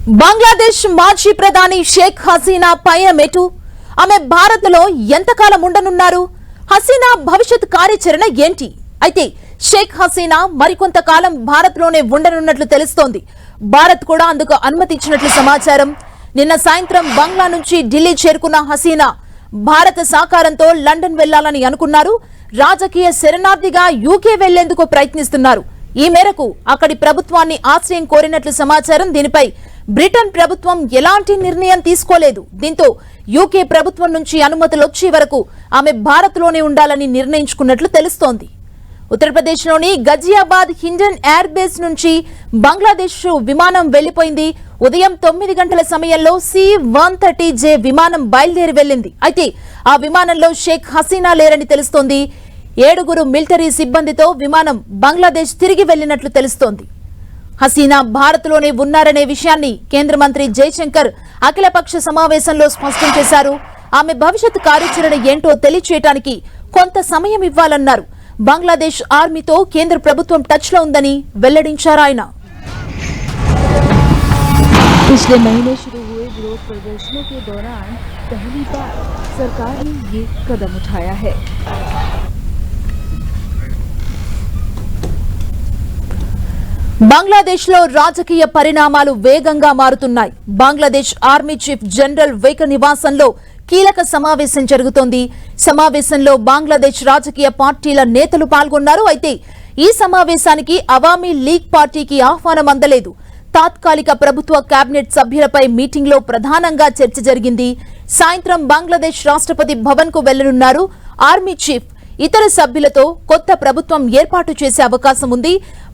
బంగ్లాదేశ్ మాజీ ప్రధాని షేక్ హసీనా పయనమెటు ఆమె భారత్లో ఎంతకాలం ఉండనున్నారు? హసీనా భవిష్యత్ కార్యాచరణ ఏంటి? అయితే షేక్ హసీనా మరికొంతకాలం భారత్లోనే ఉండనున్నట్లు తెలుస్తోంది. భారత్ కూడా అందుకు అనుమతి ఇచ్చినట్లు సమాచారం. నిన్న సాయంత్రం బంగ్లా నుంచి ఢిల్లీ చేరుకున్న హసీనా భారత సహకారంతో లండన్ వెళ్లాలని అనుకున్నారు. రాజకీయ శరణార్థిగా యూకే వెళ్లేందుకు ప్రయత్నిస్తున్నారు. ఈ మేరకు అక్కడి ప్రభుత్వాన్ని ఆశ్రయం కోరినట్లు సమాచారం. దీనిపై బ్రిటన్ ప్రభుత్వం ఎలాంటి నిర్ణయం తీసుకోలేదు. దీంతో యూకే ప్రభుత్వం నుంచి అనుమతులు వచ్చే వరకు ఆమె భారత్లోనే ఉండాలని నిర్ణయించుకున్నట్లు తెలుస్తోంది. ఉత్తరప్రదేశ్లోని గజియాబాద్ హిండన్ ఎయిర్ బేస్ నుంచి బంగ్లాదేశ్ విమానం వెళ్లిపోయింది. ఉదయం 9 గంటల సమయంలో C-130J విమానం బయలుదేరి వెళ్లింది. అయితే ఆ విమానంలో షేక్ హసీనా లేరని తెలుస్తోంది. 7 మిలిటరీ సిబ్బందితో విమానం బంగ్లాదేశ్ తిరిగి వెళ్లినట్లు తెలుస్తోంది. హసీనా భారత్లోనే ఉన్నారనే విషయాన్ని కేంద్ర మంత్రి జైశంకర్ అఖిలపక్ష సమావేశంలో స్పష్టం చేశారు. ఆమె భవిష్యత్ కార్యాచరణ ఏంటో తెలియచేయడానికి కొంత సమయం ఇవ్వాలన్నారు. బంగ్లాదేశ్ ఆర్మీతో కేంద్ర ప్రభుత్వం టచ్ లో ఉందని వెల్లడించారు ఆయన. पिछले महीने शुरू हुए विरोध प्रदर्शनों के दौरान पहली बार सरकार ने ये कदम उठाया है। బంగ్లాదేశ్ లో రాజకీయ పరిణామాలు వేగంగా మారుతున్నాయి. బంగ్లాదేశ్ ఆర్మీ చీఫ్ జనరల్ వేక నివాసంలో కీలక సమావేశం జరుగుతోంది. సమావేశంలో బంగ్లాదేశ్ రాజకీయ పార్టీల నేతలు పాల్గొన్నారు. అయితే ఈ సమావేశానికి అవామీ లీగ్ పార్టీకి ఆహ్వానం అందలేదు. తాత్కాలిక ప్రభుత్వ కేబినెట్ సభ్యులపై మీటింగ్ లో ప్రధానంగా చర్చ జరిగింది. సాయంత్రం బంగ్లాదేశ్ రాష్ట్రపతి భవన్ కు వెళ్లనున్నారు. ఆర్మీ చీఫ్ ఇతర సభ్యులతో కొత్త ప్రభుత్వం ఏర్పాటు చేసే అవకాశం ఉంది.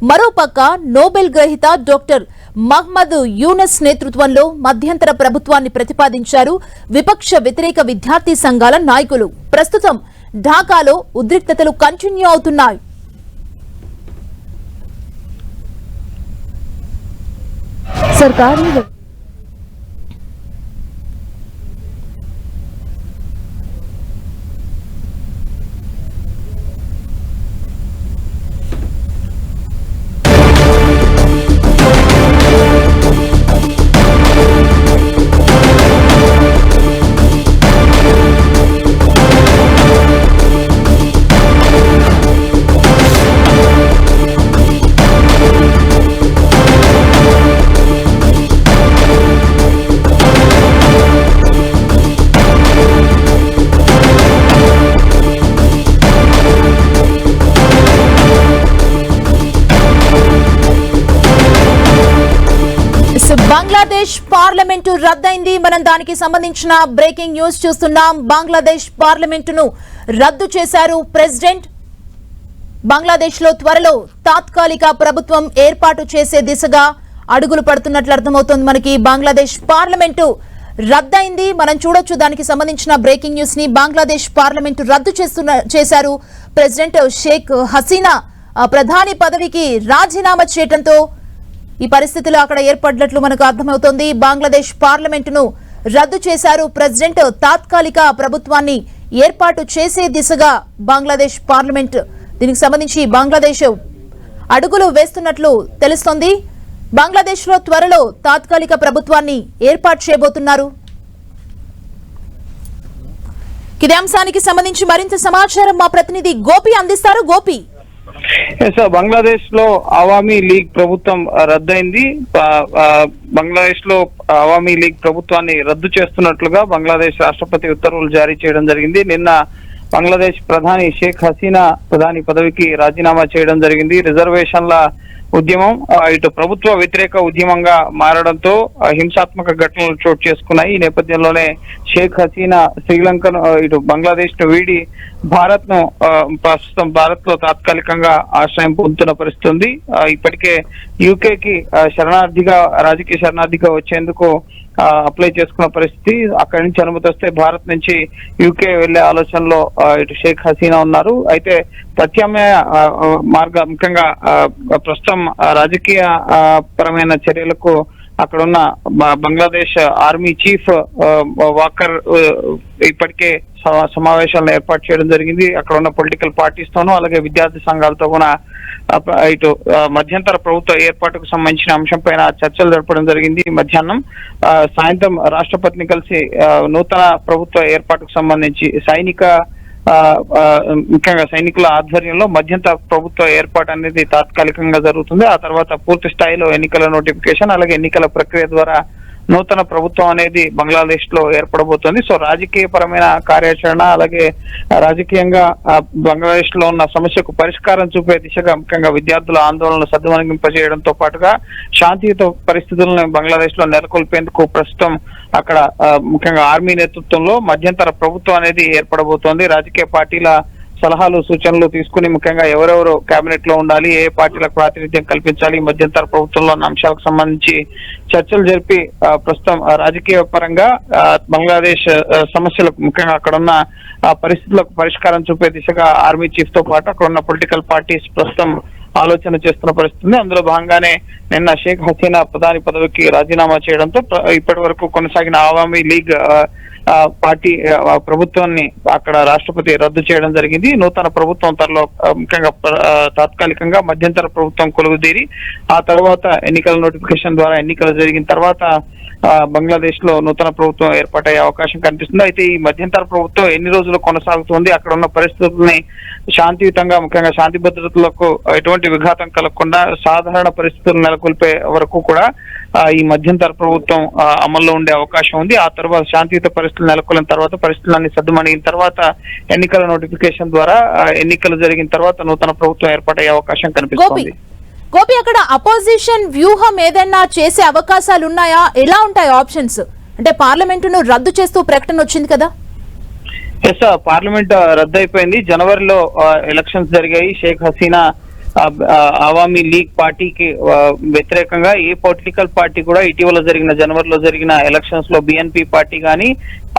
మరోపక్క నోబెల్ గ్రహీత డాక్టర్ మహ్మద్ యూనస్ నేతృత్వంలో మధ్యంతర ప్రభుత్వాన్ని ప్రతిపాదించారు విపక్ష వ్యతిరేక విద్యార్థి సంఘాల నాయకులు. ప్రస్తుతం ఢాకాలో ఉద్రిక్తతలు కంటిన్యూ అవుతున్నాయి. सरकार ने బంగ్లాదేశ్ పార్లమెంటు రద్దయింది. మనం దానికి సంబంధించిన బ్రేకింగ్ న్యూస్ చూస్తున్నాం. బంగ్లాదేశ్ పార్లమెంటును రద్దు చేశారు ప్రెసిడెంట్. బంగ్లాదేశ్ లో త్వరలో తాత్కాలిక ప్రభుత్వం ఏర్పాటు చేసే దిశగా అడుగులు పడుతున్నట్లు అర్థమవుతోంది మనకి. బంగ్లాదేశ్ పార్లమెంటు రద్దయింది. మనం చూడొచ్చు దానికి సంబంధించిన బ్రేకింగ్ న్యూస్ ని. బంగ్లాదేశ్ పార్లమెంటు రద్దు చేశారు. ప్రెసిడెంట్ షేక్ హసీనా ప్రధాని పదవికి రాజీనామా చేయడంతో ఈ పరిస్థితులు అక్కడ ఏర్పడినట్లు మనకు అర్థమవుతోంది. బంగ్లాదేశ్ పార్లమెంటును రద్దు చేశారు ప్రెసిడెంట్. తాత్కాలిక ప్రభుత్వాన్ని ఏర్పాటు చేసే దిశగా బంగ్లాదేశ్ పార్లమెంట్ దీనికి సంబంధించి బంగ్లాదేశ్ అడుగులు వేస్తున్నట్లు తెలుస్తోంది. బంగ్లాదేశ్ లో త్వరలో తాత్కాలిక ప్రభుత్వాన్ని ఏర్పాటు చేయబోతున్నారు. ఇదే అంశానికి సంబంధించి మరింత సమాచారం మా ప్రతినిధి గోపి అందిస్తారు. గోపి, బంగ్లాదేశ్ లో అవామీ లీగ్ ప్రభుత్వం రద్దయింది. బంగ్లాదేశ్ లో అవామీ లీగ్ ప్రభుత్వాన్ని రద్దు చేస్తున్నట్లుగా బంగ్లాదేశ్ రాష్ట్రపతి ఉత్తర్వులు జారీ చేయడం జరిగింది. నిన్న బంగ్లాదేశ్ ప్రధాని షేక్ హసీనా ప్రధాని పదవికి రాజీనామా చేయడం జరిగింది. రిజర్వేషన్ల ఉద్యమం ఇటు ప్రభుత్వ వ్యతిరేక ఉద్యమంగా మారడంతో హింసాత్మక ఘటనలు చోటు చేసుకున్నాయి. ఈ నేపథ్యంలోనే షేక్ హసీనా శ్రీలంకను ఇటు బంగ్లాదేశ్ ను వీడి భారత్ ను ప్రస్తుతం భారత్ లో తాత్కాలికంగా ఆశ్రయం పొందుతున్న పరిస్థితి ఉంది. ఇప్పటికే యూకేకి శరణార్థిగా రాజకీయ శరణార్థిగా వచ్చేందుకు అప్లై చేసుకున్న పరిస్థితి. అక్కడి నుంచి అనుమతి వస్తే భారత్ నుంచి యూకే వెళ్లే ఆలోచనలో ఇటు షేక్ హసీనా ఉన్నారు. అయితే ప్రత్యామ్నాయ ముఖ్యంగా ప్రస్తుతం రాజకీయ పరమైన చర్యలకు అక్కడ ఉన్న బంగ్లాదేశ్ ఆర్మీ చీఫ్ వాకర్ ఇప్పటికే సమావేశాలను ఏర్పాటు చేయడం జరిగింది. అక్కడ ఉన్న పొలిటికల్ పార్టీస్ తోనూ అలాగే విద్యార్థి సంఘాలతో కూడా ఇటు మధ్యంతర ప్రభుత్వ ఏర్పాటుకు సంబంధించిన అంశం పైన చర్చలు జరపడం జరిగింది. మధ్యాహ్నం సాయంత్రం రాష్ట్రపతిని కలిసి నూతన ప్రభుత్వ ఏర్పాటుకు సంబంధించి ముఖ్యంగా సైనికుల ఆధ్వర్యంలో మధ్యంతర ప్రభుత్వ ఏర్పాటు అనేది తాత్కాలికంగా జరుగుతుంది. ఆ తర్వాత పూర్తి స్థాయిలో ఎన్నికల నోటిఫికేషన్ అలాగే ఎన్నికల ప్రక్రియ ద్వారా నూతన ప్రభుత్వం అనేది బంగ్లాదేశ్ లో ఏర్పడబోతోంది. సో రాజకీయ పరమైన కార్యాచరణ అలాగే రాజకీయంగా బంగ్లాదేశ్ లో ఉన్న సమస్యకు పరిష్కారం చూపే దిశగా ముఖ్యంగా విద్యార్థుల ఆందోళనలు సద్దుమణింపజేయడంతో పాటుగా శాంతియుత పరిస్థితులను బంగ్లాదేశ్ లో నెలకొల్పేందుకు ప్రస్తుతం అక్కడ ముఖ్యంగా ఆర్మీ నేతృత్వంలో మధ్యంతర ప్రభుత్వం అనేది ఏర్పడబోతోంది. రాజకీయ పార్టీల సలహాలు సూచనలు తీసుకుని ముఖ్యంగా ఎవరెవరు కేబినెట్ లో ఉండాలి, ఏ పార్టీలకు ప్రాతినిధ్యం కల్పించాలి, మధ్యంతర ప్రభుత్వంలో ఉన్న అంశాలకు సంబంధించి చర్చలు జరిపి ప్రస్తుతం రాజకీయ పరంగా బంగ్లాదేశ్ సమస్యలకు ముఖ్యంగా అక్కడ ఉన్న పరిస్థితులకు పరిష్కారం చూపే దిశగా ఆర్మీ చీఫ్ తో పాటు అక్కడ ఉన్న పొలిటికల్ పార్టీస్ ప్రస్తుతం ఆలోచన చేస్తున్న పరిస్థితి. అందులో భాగంగానే నిన్న షేక్ హసీనా ప్రధాని పదవికి రాజీనామా చేయడంతో ఇప్పటి వరకు కొనసాగిన అవామీ లీగ్ పార్టీ ప్రభుత్వాన్ని అక్కడ రాష్ట్రపతి రద్దు చేయడం జరిగింది. నూతన ప్రభుత్వం త్వరలో ముఖ్యంగా తాత్కాలికంగా మధ్యంతర ప్రభుత్వం కొలువుదీరి ఆ తర్వాత ఎన్నికల నోటిఫికేషన్ ద్వారా ఎన్నికలు జరిగిన తర్వాత బంగ్లాదేశ్ లో నూతన ప్రభుత్వం ఏర్పాటయ్యే అవకాశం కనిపిస్తుంది. అయితే ఈ మధ్యంతర ప్రభుత్వం ఎన్ని రోజులు కొనసాగుతుంది, అక్కడ ఉన్న పరిస్థితుల్ని శాంతియుతంగా ముఖ్యంగా శాంతి భద్రతలకు ఎటువంటి విఘాతం కలగకుండా సాధారణ పరిస్థితులు నెలకొల్పే వరకు కూడా ఈ మధ్యంతర ప్రభుత్వం అమల్లో ఉండే అవకాశం ఉంది. ఆ తర్వాత శాంతియుత పరిస్థితులు నెలకొల్లిన తర్వాత పరిస్థితులన్నీ సద్దుమణిగిన తర్వాత ఎన్నికల నోటిఫికేషన్ ద్వారా ఎన్నికలు జరిగిన తర్వాత నూతన ప్రభుత్వం ఏర్పాటయ్యే అవకాశం కనిపిస్తుంది. గోపి, అక్కడ అపోజిషన్ వ్యూహం ఏదైనా చేసే అవకాశాలు ఉన్నాయా? ఎలా ఉంటాయి ఆప్షన్స్? అంటే పార్లమెంటును రద్దు చేస్తూ ప్రకటన వచ్చింది కదా. ఎస్, పార్లమెంట్ రద్దు అయిపోయింది. జనవరిలో ఎలక్షన్స్ జరిగాయి. షేక్ హసీనా అవామీ లీగ్ పార్టీకి వ్యతిరేకంగా ఏ పొలిటికల్ పార్టీ కూడా ఇటీవల జనవరిలో జరిగిన ఎలక్షన్స్ లో బిఎన్పి పార్టీ కానీ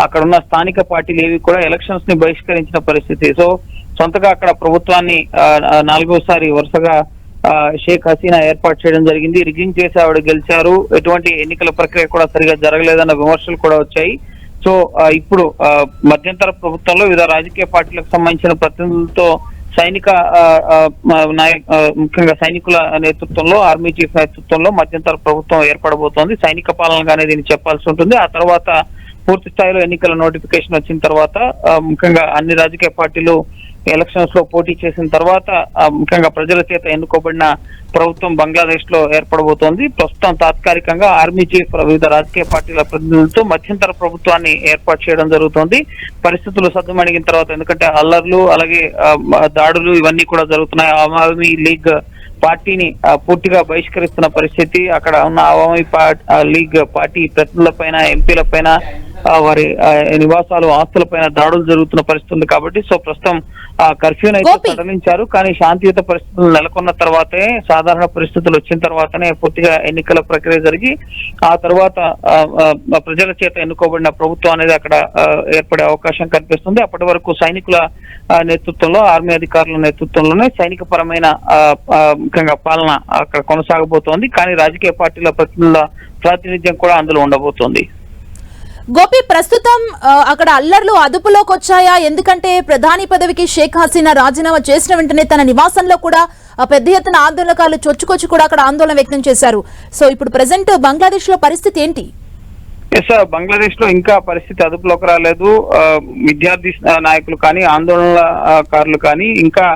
అక్కడ ఉన్న స్థానిక పార్టీలు ఏవి కూడా ఎలక్షన్స్ ని బహిష్కరించిన పరిస్థితి. సో సొంతగా అక్కడ ప్రభుత్వాన్ని నాలుగోసారి వరుసగా షేక్ హసీనా ఏర్పాటు చేయడం జరిగింది. రిగ్గింగ్ చేసి ఆవిడ గెలిచారు, ఎటువంటి ఎన్నికల ప్రక్రియ కూడా సరిగా జరగలేదన్న విమర్శలు కూడా వచ్చాయి. సో ఇప్పుడు మధ్యంతర ప్రభుత్వంలో వివిధ రాజకీయ పార్టీలకు సంబంధించిన ప్రతినిధులతో సైనిక ముఖ్యంగా సైనికుల నేతృత్వంలో ఆర్మీ చీఫ్ నేతృత్వంలో మధ్యంతర ప్రభుత్వం ఏర్పడబోతోంది. సైనిక పాలనగానే దీన్ని చెప్పాల్సి ఉంటుంది. ఆ తర్వాత పూర్తి స్థాయిలో ఎన్నికల నోటిఫికేషన్ వచ్చిన తర్వాత ముఖ్యంగా అన్ని రాజకీయ పార్టీలు ఎలక్షన్స్ లో పోటీ చేసిన తర్వాత ముఖ్యంగా ప్రజల చేత ఎన్నుకోబడిన ప్రభుత్వం బంగ్లాదేశ్ లో ఏర్పడబోతోంది. ప్రస్తుతం తాత్కాలికంగా ఆర్మీ చీఫ్ వివిధ రాజకీయ పార్టీల ప్రతినిధులతో మధ్యంతర ప్రభుత్వాన్ని ఏర్పాటు చేయడం జరుగుతోంది. పరిస్థితులు సద్దుమణిగిన తర్వాత, ఎందుకంటే అల్లర్లు అలాగే దాడులు ఇవన్నీ కూడా జరుగుతున్నాయి. అవామీ లీగ్ పార్టీని పూర్తిగా బహిష్కరిస్తున్న పరిస్థితి. అక్కడ ఉన్న అవామీ లీగ్ పార్టీ ప్రతినిధుల పైన, ఎంపీల పైన, వారి నివాసాలు, ఆస్తుల పైన దాడులు జరుగుతున్న పరిస్థితి ఉంది. కాబట్టి సో ప్రస్తుతం కర్ఫ్యూని అయితే సడలించారు. కానీ శాంతియుత పరిస్థితులు నెలకొన్న తర్వాతే, సాధారణ పరిస్థితులు వచ్చిన తర్వాతనే పూర్తిగా ఎన్నికల ప్రక్రియ జరిగి ఆ తర్వాత ప్రజల చేత ఎన్నుకోబడిన ప్రభుత్వం అనేది అక్కడ ఏర్పడే అవకాశం కనిపిస్తుంది. అప్పటి వరకు సైనికుల నేతృత్వంలో, ఆర్మీ అధికారుల నేతృత్వంలోనే సైనిక పరమైన ముఖ్యంగా పాలన అక్కడ కొనసాగబోతోంది. కానీ రాజకీయ పార్టీల ప్రతినిధుల ప్రాతినిధ్యం కూడా అందులో ఉండబోతోంది. గోపి, ప్రస్తుతం అక్కడ అల్లర్లు అదుపులోకి వచ్చాయా? ఎందుకంటే ప్రధాని పదవికి షేక్ హసీనా రాజీనామా చేసిన వెంటనే తన నివాసంలో కూడా పెద్ద ఎత్తున ఆందోళనకారులు చొచ్చుకొచ్చి కూడా అక్కడ ఆందోళన వ్యక్తం చేశారు. సో ఇప్పుడు ప్రెసెంట్ బంగ్లాదేశ్ లో పరిస్థితి ఏంటి? ఎస్, బంగ్లాదేశ్ లో ఇంకా పరిస్థితి అదుపులోకి రాలేదు. విద్యార్థి నాయకులు కానీ, ఆందోళనకారులు కానీ ఇంకా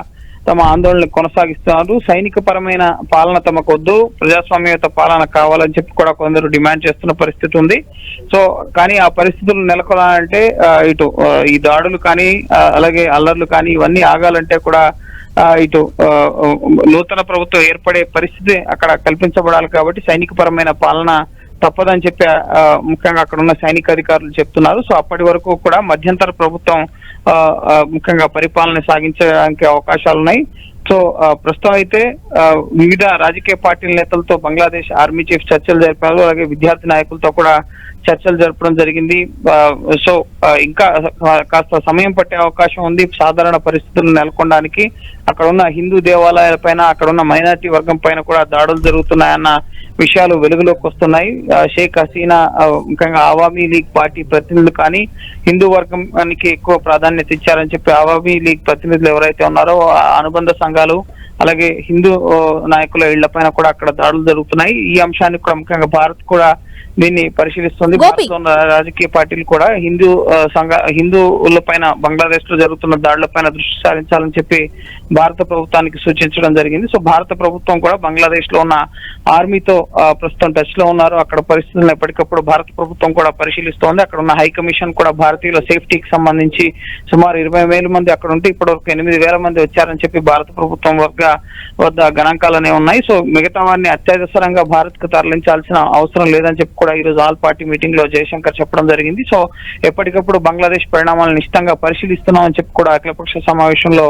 తమ ఆందోళన కొనసాగిస్తున్నారు. సైనిక పరమైన పాలన తమకొద్దు, ప్రజాస్వామ్యత పాలన కావాలని చెప్పి కూడా కొందరు డిమాండ్ చేస్తున్న పరిస్థితి ఉంది. సో కానీ ఆ పరిస్థితులు నెలకొనాలంటే ఇటు ఈ దాడులు కానీ అలాగే అల్లర్లు కానీ ఇవన్నీ ఆగాలంటే కూడా ఇటు నూతన ప్రభుత్వం ఏర్పడే పరిస్థితి అక్కడ కల్పించబడాలి. కాబట్టి సైనిక పరమైన పాలన తప్పదని చెప్పి ముఖ్యంగా అక్కడ ఉన్న సైనిక అధికారులు చెప్తున్నారు. సో అప్పటి వరకు కూడా మధ్యంతర ప్రభుత్వం ముఖ్యంగా పరిపాలన సాగించడానికి అవకాశాలు ఉన్నాయి. సో ప్రస్తుతం అయితే వివిధ రాజకీయ పార్టీల నేతలతో బంగ్లాదేశ్ ఆర్మీ చీఫ్ చర్చలు జరిపారు. అలాగే విద్యార్థి నాయకులతో కూడా చర్చలు జరపడం జరిగింది. సో ఇంకా కాస్త సమయం పట్టే అవకాశం ఉంది సాధారణ పరిస్థితులు నెలకొనడానికి. అక్కడ ఉన్న హిందూ దేవాలయాల పైన, అక్కడ ఉన్న మైనారిటీ వర్గం పైన కూడా దాడులు జరుగుతున్నాయన్న విషయాలు వెలుగులోకి వస్తున్నాయి. షేక్ హసీనా ముఖ్యంగా అవామీ లీగ్ పార్టీ ప్రతినిధులు కానీ హిందూ వర్గానికి ఎక్కువ ప్రాధాన్యత ఇచ్చారని చెప్పి అవామీ లీగ్ ప్రతినిధులు ఎవరైతే ఉన్నారో అనుబంధ సంఘాలు అలాగే హిందూ నాయకుల ఇళ్లపైన కూడా అక్కడ దాడులు జరుగుతున్నాయి. ఈ అంశాన్ని కూడా ముఖ్యంగా భారత్ కూడా దీన్ని పరిశీలిస్తుంది. రాజకీయ పార్టీలు కూడా హిందువుల పైన బంగ్లాదేశ్ లో జరుగుతున్న దాడులపైన దృష్టి సారించాలని చెప్పి భారత ప్రభుత్వానికి సూచించడం జరిగింది. సో భారత ప్రభుత్వం కూడా బంగ్లాదేశ్ లో ఉన్న ఆర్మీతో ప్రస్తుతం టచ్ లో ఉన్నారు. అక్కడ పరిస్థితులను ఎప్పటికప్పుడు భారత ప్రభుత్వం కూడా పరిశీలిస్తోంది. అక్కడ ఉన్న హై కమిషన్ కూడా భారతీయుల సేఫ్టీకి సంబంధించి సుమారు 20,000 మంది అక్కడ ఉంటే ఇప్పటివరకు 8,000 మంది వచ్చారని చెప్పి భారత ప్రభుత్వం వద్ద గణాంకాలనే ఉన్నాయి. సో మిగతా వారిని అత్యవసరంగా భారత్ కు తరలించాల్సిన అవసరం లేదని చెప్పి కూడా ఈ రోజు ఆల్ పార్టీ మీటింగ్ లో జయశంకర్ చెప్పడం జరిగింది. సో ఎప్పటికప్పుడు బంగ్లాదేశ్ పరిణామాలను నిశ్చితంగా పరిశీలిస్తున్నామని చెప్పి కూడా అఖిలపక్ష సమావేశంలో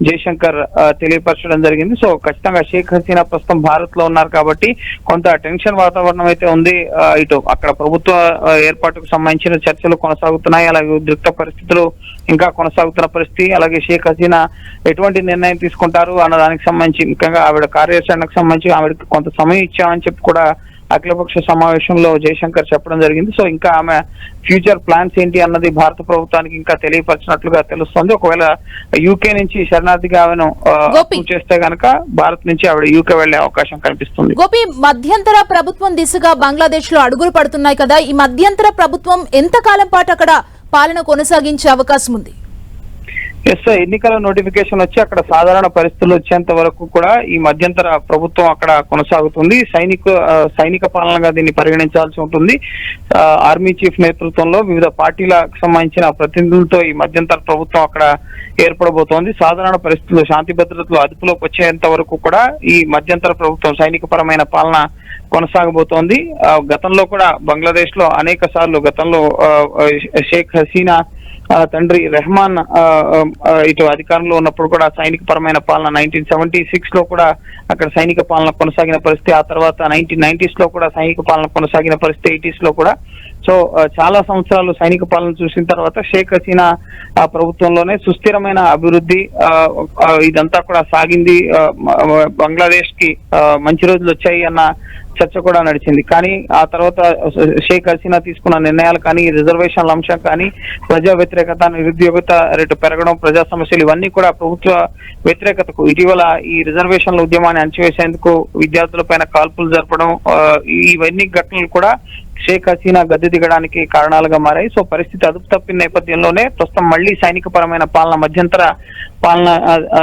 జయశంకర్ తెలియపరచడం జరిగింది. సో ఖచ్చితంగా షేక్ హసీనా ప్రస్తుతం భారత్ లో ఉన్నారు కాబట్టి కొంత టెన్షన్ వాతావరణం అయితే ఉంది. ఇటు అక్కడ ప్రభుత్వ ఏర్పాటుకు సంబంధించిన చర్చలు కొనసాగుతున్నాయి. అలాగే ఉద్రిక్త పరిస్థితులు ఇంకా కొనసాగుతున్న పరిస్థితి. అలాగే షేక్ హసీనా ఎటువంటి నిర్ణయం తీసుకుంటారు అన్న దానికి సంబంధించి ముఖ్యంగా ఆవిడ కార్యాచరణకు సంబంధించి ఆవిడకి కొంత సమయం ఇచ్చామని చెప్పి కూడా అఖిలపక్ష సమావేశంలో జయశంకర్ చెప్పడం జరిగింది. సో ఇంకా ఆమె ఫ్యూచర్ ప్లాన్స్ ఏంటి అన్నది భారత ప్రభుత్వానికి ఇంకా తెలియపరిచినట్లుగా తెలుస్తోంది. ఒకవేళ యూకే నుంచి శరణార్థిగా ఆమెను చేస్తే గనక భారత్ నుంచి ఆవిడ యూకే వెళ్లే అవకాశం కనిపిస్తుంది. గోపి, మధ్యంతర ప్రభుత్వం దిశగా బంగ్లాదేశ్ లో అడుగులు పడుతున్నాయి కదా, ఈ మధ్యంతర ప్రభుత్వం ఎంతకాలం పాటు అక్కడ పాలన కొనసాగించే అవకాశం ఉంది? ఎస్, ఎన్నికల నోటిఫికేషన్ వచ్చి అక్కడ సాధారణ పరిస్థితులు వచ్చేంత వరకు కూడా ఈ మధ్యంతర ప్రభుత్వం అక్కడ కొనసాగుతుంది. సైనిక పాలనగా దీన్ని పరిగణించాల్సి ఉంటుంది. ఆర్మీ చీఫ్ నేతృత్వంలో వివిధ పార్టీలకు సంబంధించిన ప్రతినిధులతో ఈ మధ్యంతర ప్రభుత్వం అక్కడ ఏర్పడబోతోంది. సాధారణ పరిస్థితులు శాంతి భద్రతలు అదుపులోకి వచ్చేంత వరకు కూడా ఈ మధ్యంతర ప్రభుత్వం సైనిక పరమైన పాలన కొనసాగబోతోంది. గతంలో కూడా బంగ్లాదేశ్ లో అనేక సార్లు గతంలో షేక్ హసీనా తండ్రి రెహమాన్ ఇటు అధికారంలో ఉన్నప్పుడు కూడా సైనిక పరమైన పాలన 1976 లో కూడా అక్కడ సైనిక పాలన కొనసాగిన పరిస్థితి. ఆ తర్వాత 1990s లో కూడా సైనిక పాలన కొనసాగిన పరిస్థితి, 80s లో కూడా. సో చాలా సంవత్సరాలు సైనిక పాలన చూసిన తర్వాత షేక్ హసీనా ప్రభుత్వంలోనే సుస్థిరమైన అభివృద్ధి ఇదంతా కూడా సాగింది. బంగ్లాదేశ్ కి మంచి రోజులు వచ్చాయి అన్న చర్చ కూడా నడిచింది. కానీ ఆ తర్వాత షేక్ హసీనా తీసుకున్న నిర్ణయాలు కానీ రిజర్వేషన్ల అంశం కానీ ప్రజా వ్యతిరేకత, నిరుద్యోగత రేటు పెరగడం, ప్రజా సమస్యలు ఇవన్నీ కూడా ప్రభుత్వ వ్యతిరేకతకు ఇటీవల ఈ రిజర్వేషన్ల ఉద్యమాన్ని అణచివేసేందుకు విద్యార్థులపైన కాల్పులు జరపడం ఇవన్నీ ఘటనలు కూడా షేక్ హసీనా గద్దె దిగడానికి కారణాలుగా మారాయి. సో పరిస్థితి అదుపు తప్పిన నేపథ్యంలోనే ప్రస్తుతం మళ్లీ సైనిక పరమైన పాలన, మధ్యంతర పాలన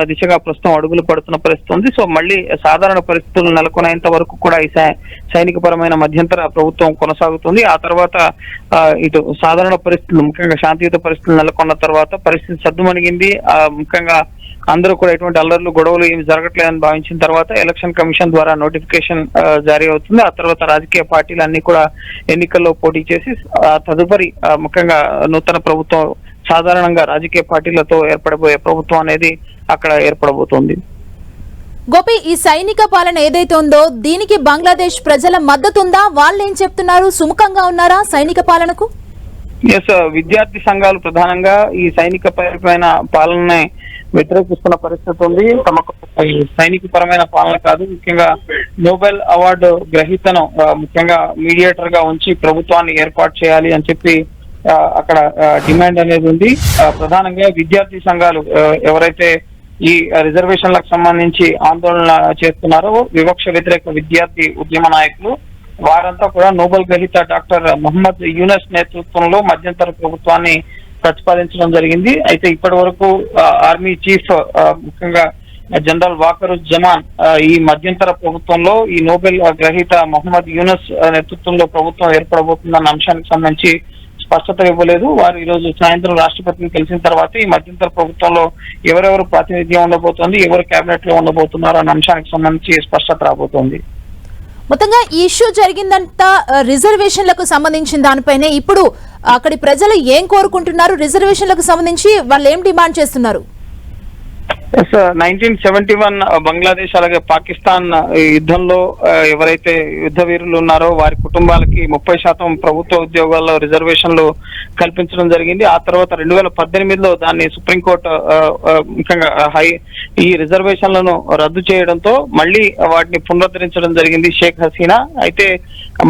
దిశగా ప్రస్తుతం అడుగులు పడుతున్న పరిస్థితి ఉంది. సో మళ్లీ సాధారణ పరిస్థితులు నెలకొనేంత వరకు కూడా ఈ సైనిక పరమైన మధ్యంతర ప్రభుత్వం కొనసాగుతుంది. ఆ తర్వాత ఇటు సాధారణ పరిస్థితులు ముఖ్యంగా శాంతియుత పరిస్థితులు నెలకొన్న తర్వాత పరిస్థితి సద్దుమణిగింది. ముఖ్యంగా అందరూ కూడా ఎటువంటి అల్లర్లు గొడవలు ఏమి జరగట్లేదని భావించిన తర్వాత ఎలక్షన్ కమిషన్ ద్వారా నోటిఫికేషన్ జారీ అవుతుంది. ఆ తర్వాత రాజకీయ పార్టీలు అన్ని కూడా ఎన్నికల్లో పోటీ చేసి తదుపరి ముఖ్యంగా నూతన ప్రభుత్వం సాధారణంగా రాజకీయ పార్టీలతో ఏర్పడబోయే ప్రభుత్వం అనేది అక్కడ ఏర్పడబోతోంది. గోపి, ఈ సైనిక పాలన ఏదైతే ఉందో దీనికి బంగ్లాదేశ్ ప్రజల మద్దతు ఉందా? వాళ్ళు ఏం చెప్తున్నారు? సుముఖంగా ఉన్నారా సైనిక పాలనకు? ఎస్, విద్యార్థి సంఘాలు ప్రధానంగా ఈ సైనిక పరమైన పాలనని వ్యతిరేకిస్తున్న పరిస్థితి ఉంది. తమకు సైనిక పరమైన పాలన కాదు, ముఖ్యంగా నోబెల్ అవార్డు గ్రహీతను ముఖ్యంగా మీడియేటర్ గా ఉంచి ప్రభుత్వాన్ని ఏర్పాటు చేయాలి అని చెప్పి అక్కడ డిమాండ్ అనేది ఉంది. ప్రధానంగా విద్యార్థి సంఘాలు ఎవరైతే ఈ రిజర్వేషన్లకు సంబంధించి ఆందోళన చేస్తున్నారో, వివక్ష వ్యతిరేక విద్యార్థి ఉద్యమ నాయకులు, వారంతా కూడా నోబెల్ గ్రహీత డాక్టర్ మొహమ్మద్ యూనస్ నేతృత్వంలో మధ్యంతర ప్రభుత్వాన్ని ప్రతిపాదించడం జరిగింది. అయితే ఇప్పటి వరకు ఆర్మీ చీఫ్ ముఖ్యంగా జనరల్ వాకరుజ్జమాన్ ఈ మధ్యంతర ప్రభుత్వంలో ఈ నోబెల్ గ్రహీత మొహమ్మద్ యూనస్ నేతృత్వంలో ప్రభుత్వం ఏర్పడబోతుందన్న అంశానికి సంబంధించి స్పష్టత ఇవ్వలేదు. వారు ఈ రోజు సాయంత్రం రాష్ట్రపతిని కలిసిన తర్వాత ఈ మధ్యంతర ప్రభుత్వంలో ఎవరెవరు ప్రాతినిధ్యం ఉండబోతోంది, ఎవరు కేబినెట్ లో ఉండబోతున్నారు అన్న అంశానికి సంబంధించి స్పష్టత రాబోతోంది. మొత్తంగా ఈ ఇష్యూ జరిగిందంతా రిజర్వేషన్లకు సంబంధించిన దానిపైనే. ఇప్పుడు అక్కడి ప్రజలు ఏం కోరుకుంటున్నారు? రిజర్వేషన్లకు సంబంధించి వాళ్ళు ఏం డిమాండ్ చేస్తున్నారు? సార్ 1971 బంగ్లాదేశ్ అలాగే పాకిస్తాన్ యుద్ధంలో ఎవరైతే యుద్ధ వీరులు ఉన్నారో వారి కుటుంబాలకి 30% ప్రభుత్వ ఉద్యోగాల్లో రిజర్వేషన్లు కల్పించడం జరిగింది. ఆ తర్వాత 2018లో దాన్ని సుప్రీంకోర్టు ముఖ్యంగా ఈ రిజర్వేషన్లను రద్దు చేయడంతో మళ్ళీ వాటిని పునరుద్ధరించడం జరిగింది షేక్ హసీనా. అయితే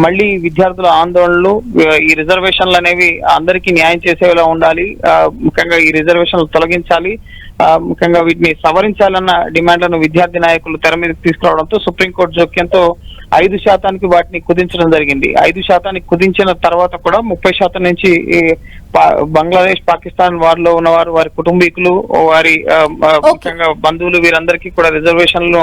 మళ్ళీ విద్యార్థుల ఆందోళనలు, ఈ రిజర్వేషన్లు అనేవి అందరికీ న్యాయం చేసేలా ఉండాలి, ముఖ్యంగా ఈ రిజర్వేషన్లు తొలగించాలి, ముఖ్యంగా వీటిని సవరించాలన్న డిమాండ్లను విద్యార్థి నాయకులు తెర మీదకి తీసుకురావడంతో సుప్రీంకోర్టు జోక్యంతో 5% వాటిని కుదించడం జరిగింది. 5% కుదించిన తర్వాత కూడా 30% నుంచి బంగ్లాదేశ్ పాకిస్తాన్ వారిలో ఉన్నవారు, వారి కుటుంబీకులు, వారి ముఖ్యంగా బంధువులు వీరందరికీ కూడా రిజర్వేషన్లు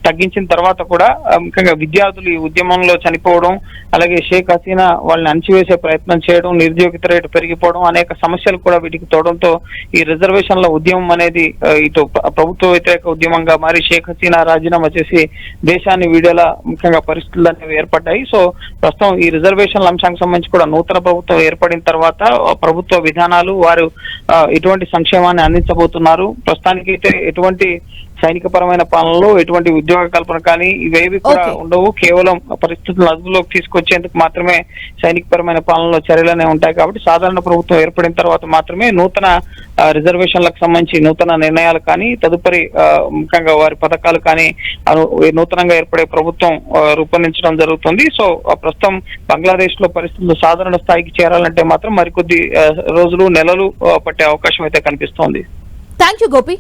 తగ్గించిన తర్వాత కూడా ముఖ్యంగా విద్యార్థులు ఈ ఉద్యమంలో చనిపోవడం, అలాగే షేక్ హసీనా వాళ్ళని అణచివేసే ప్రయత్నం చేయడం, నిరుద్యోగిత రేటు పెరిగిపోవడం, అనేక సమస్యలు కూడా వీటికి తోడంతో ఈ రిజర్వేషన్ల ఉద్యమం అనేది ఇటు ప్రభుత్వ వ్యతిరేక ఉద్యమంగా మారి షేక్ హసీనా రాజీనామా చేసి దేశాన్ని వీడేలా ముఖ్యంగా పరిస్థితులు అనేవి ఏర్పడ్డాయి. సో ప్రస్తుతం ఈ రిజర్వేషన్ల అంశానికి సంబంధించి కూడా నూతన ప్రభుత్వం ఏర్పడిన తర్వాత ప్రభుత్వ విధానాలు, వారు ఎటువంటి సంక్షేమాన్ని అందించబోతున్నారు, ప్రస్తుతానికైతే ఎటువంటి సైనిక పరమైన పాలనలో ఎటువంటి ఉద్యోగ కల్పన కానీ ఇవేవి కూడా ఉండవు. కేవలం పరిస్థితులను అదుపులోకి తీసుకొచ్చేందుకు మాత్రమే సైనిక పరమైన పాలనలో చర్యలనే ఉంటాయి. కాబట్టి సాధారణ ప్రభుత్వం ఏర్పడిన తర్వాత మాత్రమే నూతన రిజర్వేషన్లకు సంబంధించి నూతన నిర్ణయాలు కానీ, తదుపరి ముఖ్యంగా వారి పథకాలు కానీ నూతనంగా ఏర్పడే ప్రభుత్వం రూపొందించడం జరుగుతుంది. సో ప్రస్తుతం బంగ్లాదేశ్ లో పరిస్థితులు సాధారణ స్థాయికి చేరాలంటే మాత్రం మరికొద్ది రోజులు, నెలలు పట్టే అవకాశం అయితే కనిపిస్తోంది. Thank you Gopi.